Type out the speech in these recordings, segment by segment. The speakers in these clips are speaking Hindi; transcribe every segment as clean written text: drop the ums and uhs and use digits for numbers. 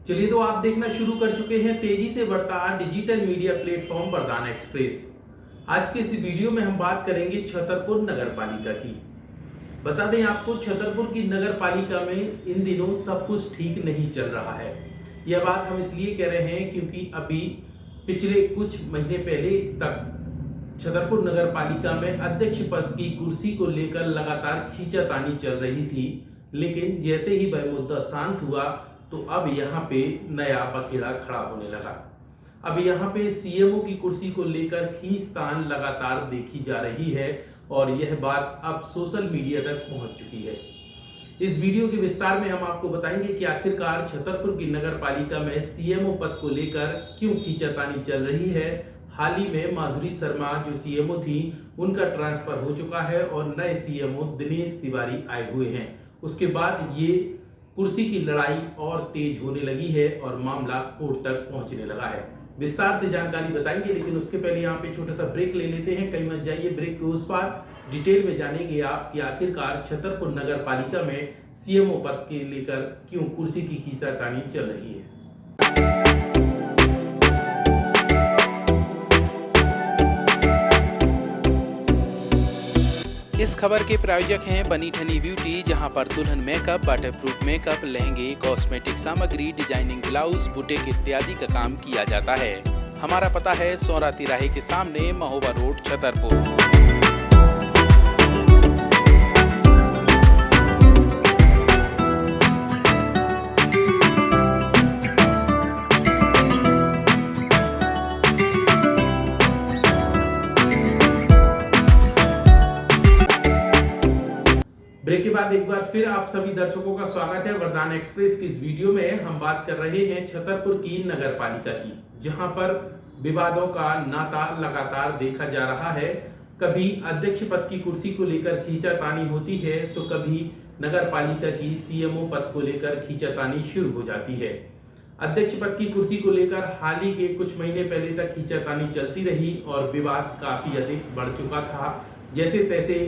चलिए तो आप देखना शुरू कर चुके हैं तेजी से बढ़ता डिजिटल मीडिया प्लेटफॉर्म वरदान एक्सप्रेस। आज के इस वीडियो में हम बात करेंगे छतरपुर नगर पालिका की। बता दें आपको, छतरपुर की नगर पालिका में इन दिनों सब कुछ ठीक नहीं चल रहा है। यह बात हम इसलिए कह रहे हैं क्योंकि अभी पिछले कुछ महीने पहले तक छतरपुर नगर पालिका में अध्यक्ष पद की कुर्सी को लेकर लगातार खींचातानी चल रही थी, लेकिन जैसे ही वह मुद्दा शांत हुआ तो अब यहाँ पे नया बखेड़ा खड़ा होने लगा। अब यहाँ पे सीएमओ की कुर्सी को लेकर खींचतान लगातार देखी जा रही है और यह बात अब सोशल मीडिया तक पहुंच चुकी है। इस वीडियो के विस्तार में हम आपको बताएंगे कि आखिरकार छतरपुर की नगर पालिका में सीएमओ पद को लेकर क्यों खींचातानी चल रही है। हाल ही में माधुरी शर्मा जो सीएमओ थी, उनका ट्रांसफर हो चुका है और नए सीएमओ दिनेश तिवारी आए हुए हैं। उसके बाद ये कुर्सी की लड़ाई और तेज होने लगी है और मामला कोर्ट तक पहुंचने लगा है। विस्तार से जानकारी बताएंगे, लेकिन उसके पहले यहाँ पे छोटा सा ब्रेक ले लेते हैं। कहीं मत जाइए, ब्रेक के उस पार डिटेल में जानेंगे आप कि आखिरकार छतरपुर नगर पालिका में सीएमओ पद के लेकर क्यों कुर्सी की खींचातानी चल रही है। इस खबर के प्रायोजक हैं बनी ठनी ब्यूटी, जहां पर दुल्हन मेकअप, वाटरप्रूफ मेकअप, लहंगे, कॉस्मेटिक सामग्री, डिजाइनिंग ब्लाउज, बुटीक इत्यादि का काम किया जाता है। हमारा पता है सौरा तिराहे के सामने, महोबा रोड, छतरपुर। ब्रेक के बाद एक बार फिर आप सभी दर्शकों का स्वागत है वरदान एक्सप्रेस की इस वीडियो में। हम बात कर रहे हैं छतरपुर की नगर पालिका की, जहां पर विवादों का नाता लगातार देखा जा रहा है। कभी अध्यक्ष पद की कुर्सी को लेकर खींचातानी होती है तो कभी नगर पालिका की सीएमओ पद को लेकर खींचातानी शुरू हो जाती है। अध्यक्ष पद की कुर्सी को लेकर हाल ही के कुछ महीने पहले तक खींचातानी चलती रही और विवाद काफी अधिक बढ़ चुका था। जैसे तैसे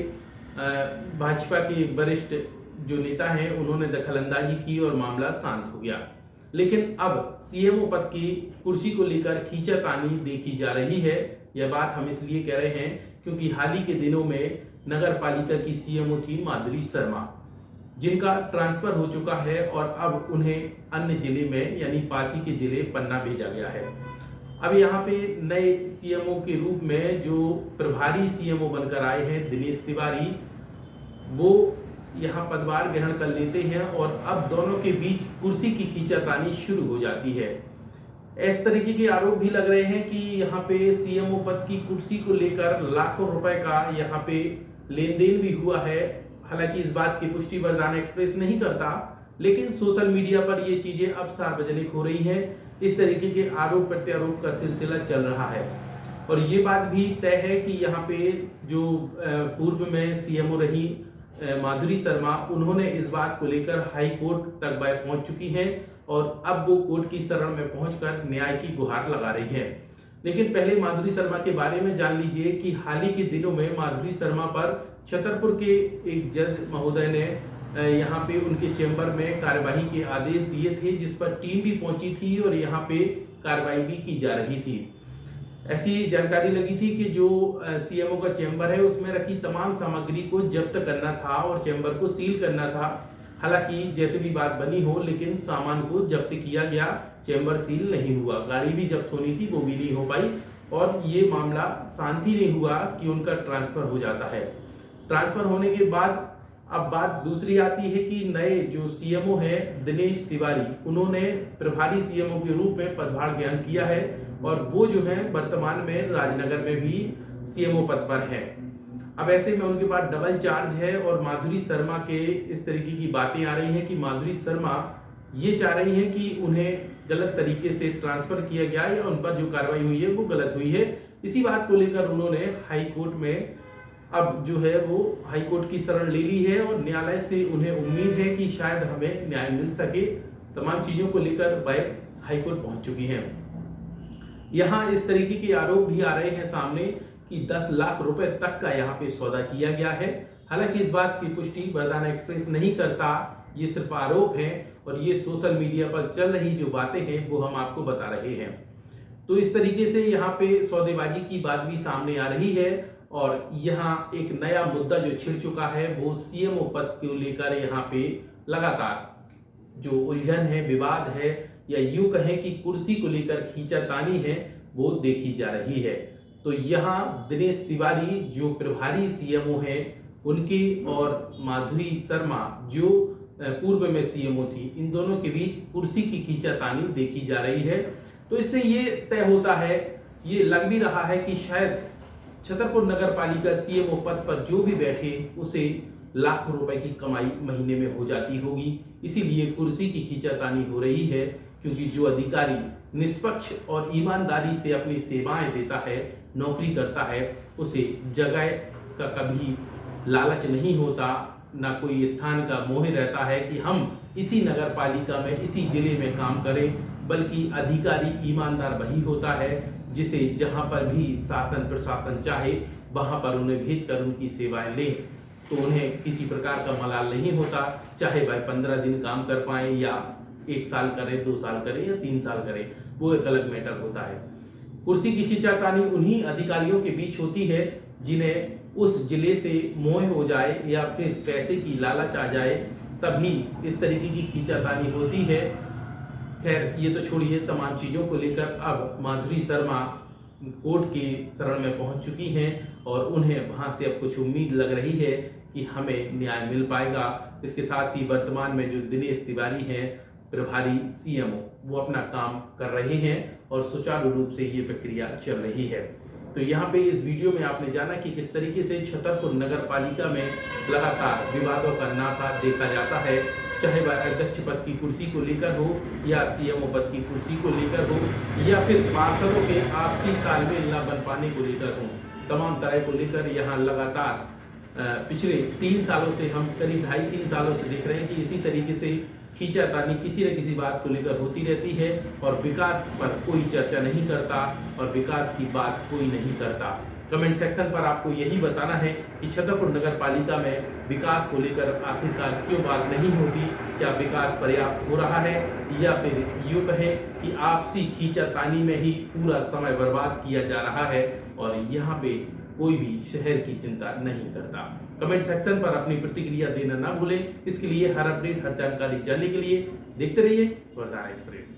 भाजपा के वरिष्ठ जो नेता हैं, उन्होंने दखलंदाजी की और मामला शांत हो गया। लेकिन अब सीएमओ पद की कुर्सी को लेकर खींचातानी देखी जा रही है। यह बात हम इसलिए कह रहे हैं क्योंकि हाल ही के दिनों में नगर पालिका की सीएमओ थी माधुरी शर्मा, जिनका ट्रांसफर हो चुका है और अब उन्हें अन्य जिले में यानी पास ही के जिले पन्ना भेजा गया है। अब यहाँ पे नए सीएमओ के रूप में जो प्रभारी सीएमओ बनकर आए हैं दिनेश तिवारी, वो यहाँ पदभार ग्रहण कर लेते हैं और अब दोनों के बीच कुर्सी की खींचातानी शुरू हो जाती है। इस तरीके के आरोप भी लग रहे हैं कि यहाँ पे सीएमओ पद की कुर्सी को लेकर लाखों रुपए का यहाँ पे लेन देन भी हुआ है। हालांकि इस बात की पुष्टि वरदान एक्सप्रेस नहीं करता, लेकिन सोशल मीडिया पर ये चीजें अब सार्वजनिक हो रही हैं। इस तरीके के आरोप प्रत्यारोप का सिलसिला चल रहा है और ये बात भी तय है कि यहाँ पे जो पूर्व में सीएमओ रही माधुरी शर्मा, उन्होंने इस बात को लेकर हाई कोर्ट तक पहुंच चुकी हैं और अब वो कोर्ट की शरण में पहुंचकर न्याय की गुहार लगा रही है। लेकिन पहले माधुरी शर्मा के बारे में जान लीजिए कि हाल ही के दिनों में माधुरी शर्मा पर छतरपुर के एक जज महोदय ने यहाँ पे उनके चेंबर में कार्यवाही के आदेश दिए थे, जिस पर टीम भी पहुंची थी और यहाँ पे कार्रवाई भी की जा रही थी। ऐसी जानकारी लगी थी कि जो सीएमओ का चेंबर है उसमें रखी तमाम सामग्री को जब्त करना था और चेंबर को सील करना था। हालांकि जैसे भी बात बनी हो, लेकिन सामान को जब्त किया गया, चेंबर सील नहीं हुआ। गाड़ी भी जब्त होनी थी, वो भी नहीं हो पाई और ये मामला शांति नहीं हुआ कि उनका ट्रांसफर हो जाता है। ट्रांसफर होने के बाद अब बात दूसरी आती है कि नए जो सीएमओ है दिनेश तिवारी, उन्होंने प्रभारी सीएमओ के रूप में पदभार ग्रहण किया है और वो जो है वर्तमान में राजनगर में भी सीएमओ पद पर है। अब ऐसे में उनके पास डबल चार्ज है और माधुरी शर्मा के इस तरीके की बातें आ रही हैं कि माधुरी शर्मा ये चाह रही हैं कि उन्हें गलत तरीके से ट्रांसफर किया गया या उन पर जो कार्रवाई हुई है वो गलत हुई है। इसी बात को लेकर उन्होंने हाई कोर्ट में अब जो है वो हाई कोर्ट की शरण ले ली है और न्यायालय से उन्हें उम्मीद है कि शायद हमें न्याय मिल सके। तमाम चीजों को लेकर वह हाई कोर्ट पहुंच चुकी हैं। यहाँ इस तरीके के आरोप भी आ रहे हैं सामने कि 10 लाख रुपए तक का यहाँ पे सौदा किया गया है। हालांकि इस बात की पुष्टि वरदान एक्सप्रेस नहीं करता, ये सिर्फ आरोप हैं और ये सोशल मीडिया पर चल रही जो बातें हैं वो हम आपको बता रहे हैं। तो इस तरीके से यहाँ पे सौदेबाजी की बात भी सामने आ रही है और यहाँ एक नया मुद्दा जो छिड़ चुका है वो सीएमओ पद को लेकर यहाँ पे लगातार जो उलझन है, विवाद है, या यूं कहें कि कुर्सी को लेकर खींचातानी है, वो देखी जा रही है। तो यहाँ दिनेश तिवारी जो प्रभारी सीएमओ हैं उनकी और माधुरी शर्मा जो पूर्व में सीएमओ थी, इन दोनों के बीच कुर्सी की खींचातानी देखी जा रही है। तो इससे ये तय होता है, ये लग भी रहा है कि शायद छतरपुर नगर पालिका सीएमओ पद पर जो भी बैठे उसे लाखों रुपए की कमाई महीने में हो जाती होगी, इसीलिए कुर्सी की खींचातानी हो रही है। क्योंकि जो अधिकारी निष्पक्ष और ईमानदारी से अपनी सेवाएं देता है, नौकरी करता है, उसे जगह का कभी लालच नहीं होता, ना कोई स्थान का मोह रहता है कि हम इसी नगर पालिका में, इसी जिले में काम करें, बल्कि अधिकारी ईमानदार वही होता है जिसे जहां पर भी शासन प्रशासन चाहे वहां पर उन्हें भेजकर उनकी सेवाएं लें। तो उन्हें किसी प्रकार का मलाल नहीं होता, चाहे वह 15 दिन काम कर पाए या 1 साल करें, 2 साल करें या 3 साल करें, वो एक अलग मैटर होता है। कुर्सी की खींचातानी उन्हीं अधिकारियों के बीच होती है जिन्हें उस जिले से मोह हो जाए या फिर पैसे की लालच आ जाए, तभी इस तरीके की खींचातानी होती है। खैर ये तो छोड़िए, तमाम चीज़ों को लेकर अब माधुरी शर्मा कोर्ट के शरण में पहुंच चुकी हैं और उन्हें वहां से अब कुछ उम्मीद लग रही है कि हमें न्याय मिल पाएगा। इसके साथ ही वर्तमान में जो दिनेश तिवारी हैं प्रभारी सीएमओ, वो अपना काम कर रहे हैं और सुचारू रूप से ये प्रक्रिया चल रही है। तो यहाँ पे इस वीडियो में आपने जाना कि किस तरीके से छतरपुर नगर पालिका में लगातार विवादों का नाता देखा जाता है, चाहे वह अध्यक्ष पद की कुर्सी को लेकर हो या सीएमओ पद की कुर्सी को लेकर हो या फिर पार्षदों के आपसी तालमेल न बन पाने को लेकर हो, तमाम तरह को लेकर यहाँ लगातार पिछले 3 सालों से, हम करीब 2.5-3 सालों से देख रहे हैं कि इसी तरीके से खींचातानी किसी न किसी बात को लेकर होती रहती है और विकास पर कोई चर्चा नहीं करता और विकास की बात कोई नहीं करता। कमेंट सेक्शन पर आपको यही बताना है कि छतरपुर नगर पालिका में विकास को लेकर आखिरकार क्यों बात नहीं होती, क्या विकास पर्याप्त हो रहा है या फिर यूं कहें कि आपसी खींचातानी में ही पूरा समय बर्बाद किया जा रहा है और यहाँ पे कोई भी शहर की चिंता नहीं करता। कमेंट सेक्शन पर अपनी प्रतिक्रिया देना ना भूलें। इसके लिए हर अपडेट, हर जानकारी जानने के लिए देखते रहिए वरदान एक्सप्रेस।